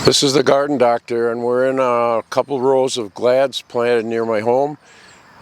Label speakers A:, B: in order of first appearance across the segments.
A: This is the Garden Doctor, and we're in a couple rows of glads planted near my home.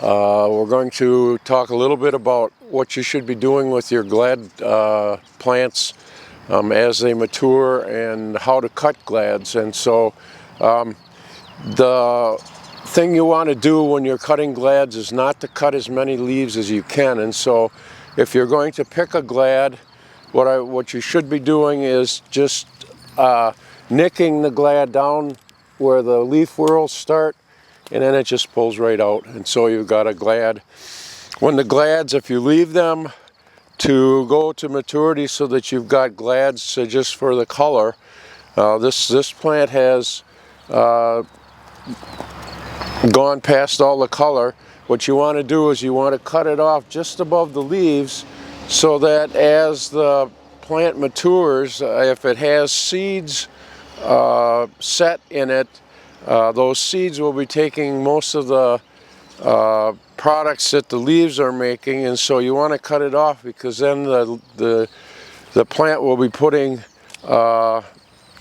A: We're going to talk a little bit about what you should be doing with your glad plants as they mature and how to cut glads. And so the thing you want to do when you're cutting glads is not to cut as many leaves as you can. And so if you're going to pick a glad, what you should be doing is just nicking the glad down where the leaf whorls start, and then it just pulls right out. And so you've got a glad. When the glads, if you leave them to go to maturity so that you've got glads just for the color, this plant has gone past all the color. What you want to do is you want to cut it off just above the leaves so that as the plant matures, if it has seeds set in it, those seeds will be taking most of the products that the leaves are making, and so you want to cut it off because then the plant will be putting all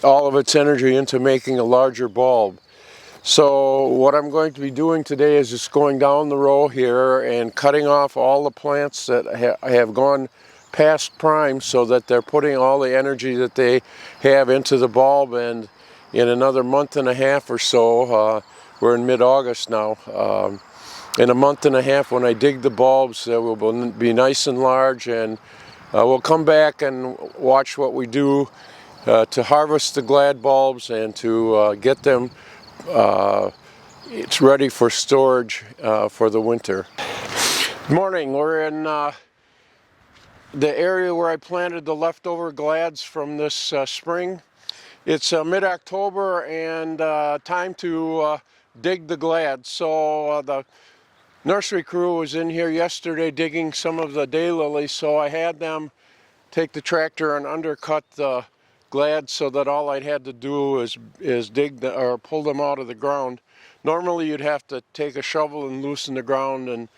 A: of its energy into making a larger bulb. So what I'm going to be doing today is just going down the row here and cutting off all the plants that have gone past prime so that they're putting all the energy that they have into the bulb. And in another month and a half or so, we're in mid-August now, in a month and a half when I dig the bulbs, they will be nice and large, and we'll come back and watch what we do to harvest the glad bulbs and to get them it's ready for storage for the winter. Good morning. We're in the area where I planted the leftover glads from this spring. It's mid-October and time to dig the glads. So the nursery crew was in here yesterday digging some of the daylilies, so I had them take the tractor and undercut the glads so that all I'd had to do is dig or pull them out of the ground. Normally you'd have to take a shovel and loosen the ground and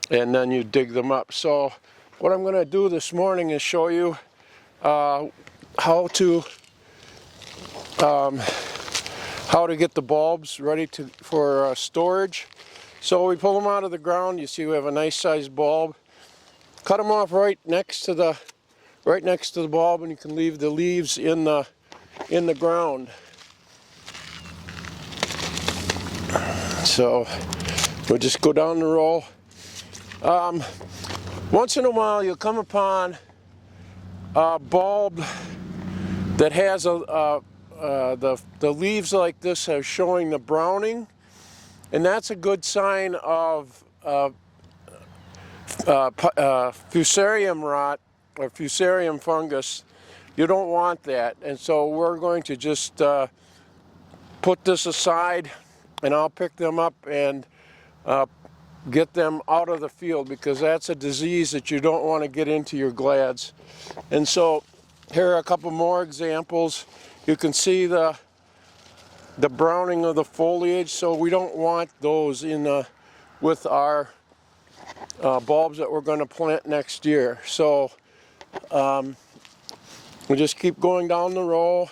A: then you dig them up. So what I'm going to do this morning is show you how to get the bulbs ready for storage. So we pull them out of the ground. You see we have a nice sized bulb. Cut them off right next to the bulb, and you can leave the leaves in the ground. So we'll just go down the row. Once in a while you'll come upon a bulb that has the leaves like this are showing the browning, and that's a good sign of fusarium rot or fusarium fungus. You don't want that, and so we're going to just put this aside, and I'll pick them up and get them out of the field, because that's a disease that you don't want to get into your glads. And so here are a couple more examples. You can see the browning of the foliage, so we don't want those with our bulbs that we're going to plant next year. So we just keep going down the row.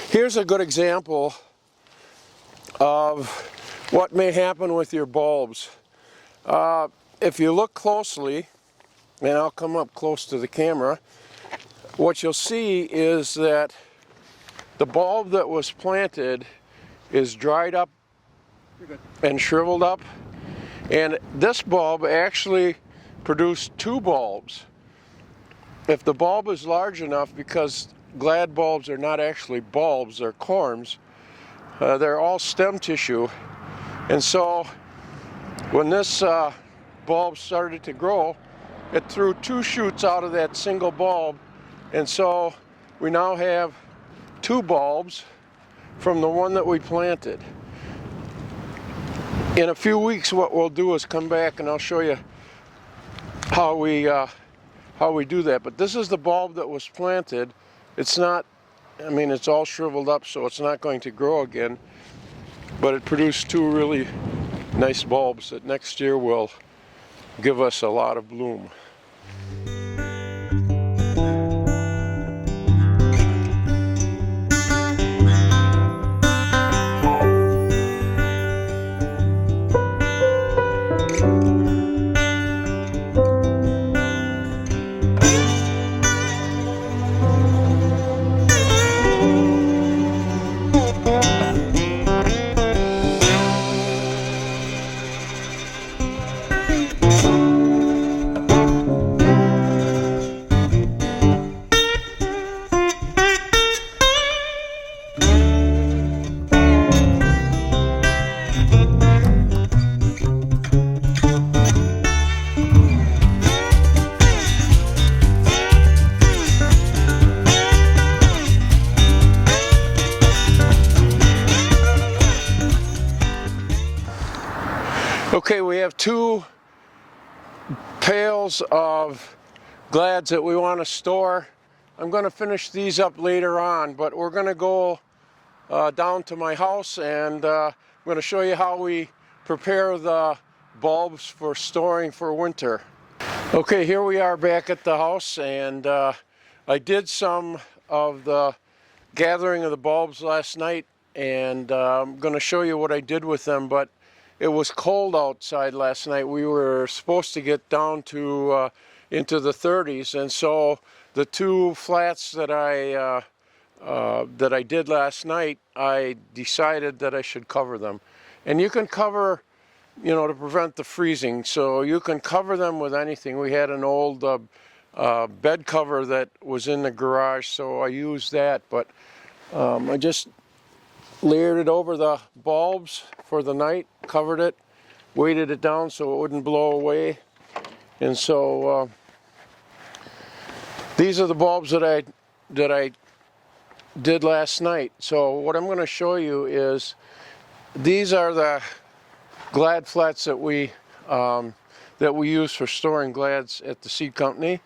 A: Here's a good example of what may happen with your bulbs. If you look closely, and I'll come up close to the camera, what you'll see is that the bulb that was planted is dried up and shriveled up, and this bulb actually produced two bulbs. If the bulb is large enough, because glad bulbs are not actually bulbs, they're corms, they're all stem tissue, and so when this bulb started to grow, it threw two shoots out of that single bulb, and so we now have two bulbs from the one that we planted. In a few weeks, what we'll do is come back and I'll show you how we do that. But this is the bulb that was planted. It's not, I mean, it's all shriveled up, so it's not going to grow again, but it produced two really nice bulbs that next year will give us a lot of bloom. Okay, we have two pails of glads that we want to store. I'm going to finish these up later on, but we're going to go down to my house, and I'm going to show you how we prepare the bulbs for storing for winter. Okay, here we are back at the house, and I did some of the gathering of the bulbs last night, and I'm going to show you what I did with them. But it was cold outside last night. We were supposed to get down to into the 30s, and so the two flats that I did last night, I decided that I should cover them. And you can cover, you know, to prevent the freezing, so you can cover them with anything. We had an old bed cover that was in the garage, so I used that, but I just layered it over the bulbs for the night, covered it, weighted it down so it wouldn't blow away. And so these are the bulbs that I did last night. So what I'm going to show you is these are the glad flats that we use for storing glads at the seed company.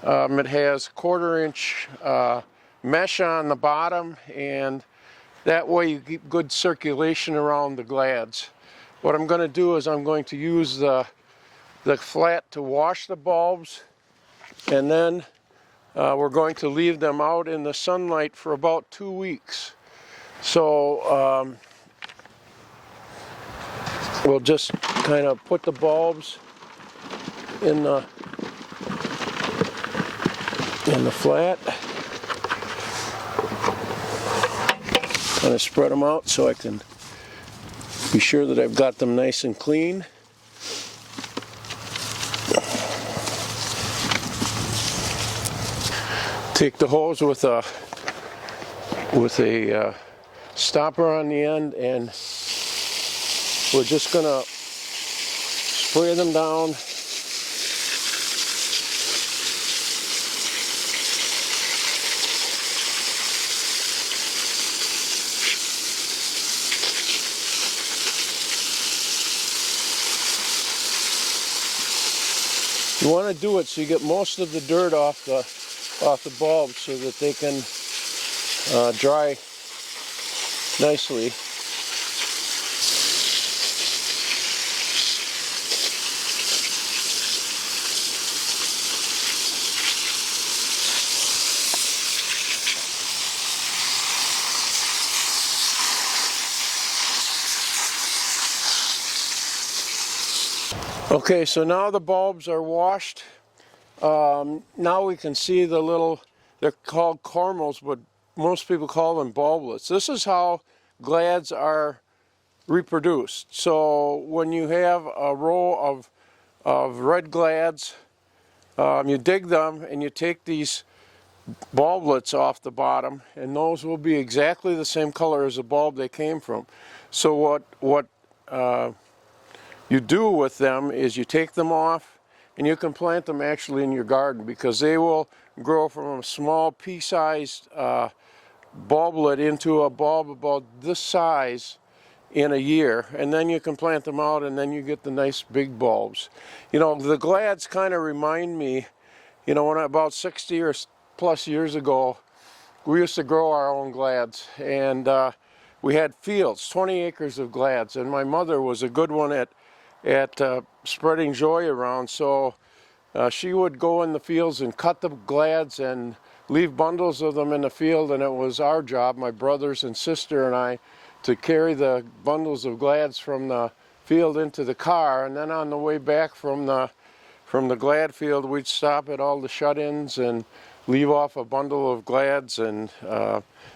A: It has 1/4 inch mesh on the bottom, and that way you keep good circulation around the glads. What I'm going to do is I'm going to use the flat to wash the bulbs, and then we're going to leave them out in the sunlight for about 2 weeks. So we'll just kind of put the bulbs in the flat. Kind of spread them out so I can be sure that I've got them nice and clean. Take the hose with a stopper on the end, and we're just gonna spray them down. You want to do it so you get most of the dirt off the bulbs so that they can dry nicely. Okay, so now the bulbs are washed. Now we can see the little, they're called cormos, but most people call them bulblets. This is how glads are reproduced. So when you have a row of red glads, you dig them and you take these bulblets off the bottom, and those will be exactly the same color as the bulb they came from. So what you do with them is you take them off, and you can plant them actually in your garden, because they will grow from a small pea-sized bulblet into a bulb about this size in a year, and then you can plant them out, and then you get the nice big bulbs. You know, the glads kind of remind me, you know, when about 60 or plus years ago, we used to grow our own glads, and we had fields, 20 acres of glads, and my mother was a good one at spreading joy around. So she would go in the fields and cut the glads and leave bundles of them in the field, and it was our job, my brothers and sister and I, to carry the bundles of glads from the field into the car. And then on the way back from the glad field, we'd stop at all the shut-ins and leave off a bundle of glads, and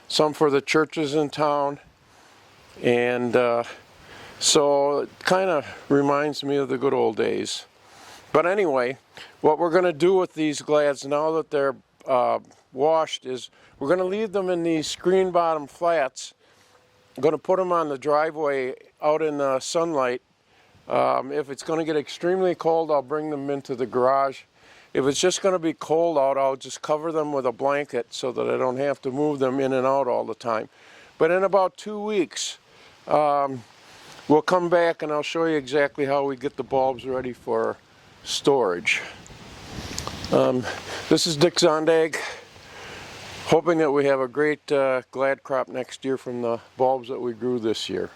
A: some for the churches in town. And so it kind of reminds me of the good old days. But anyway, what we're going to do with these glads now that they're washed is we're going to leave them in these screen bottom flats. I'm going to put them on the driveway out in the sunlight. If it's going to get extremely cold, I'll bring them into the garage. If it's just going to be cold out, I'll just cover them with a blanket so that I don't have to move them in and out all the time. But in about 2 weeks, we'll come back and I'll show you exactly how we get the bulbs ready for storage. This is Dick Zondag, hoping that we have a great glad crop next year from the bulbs that we grew this year.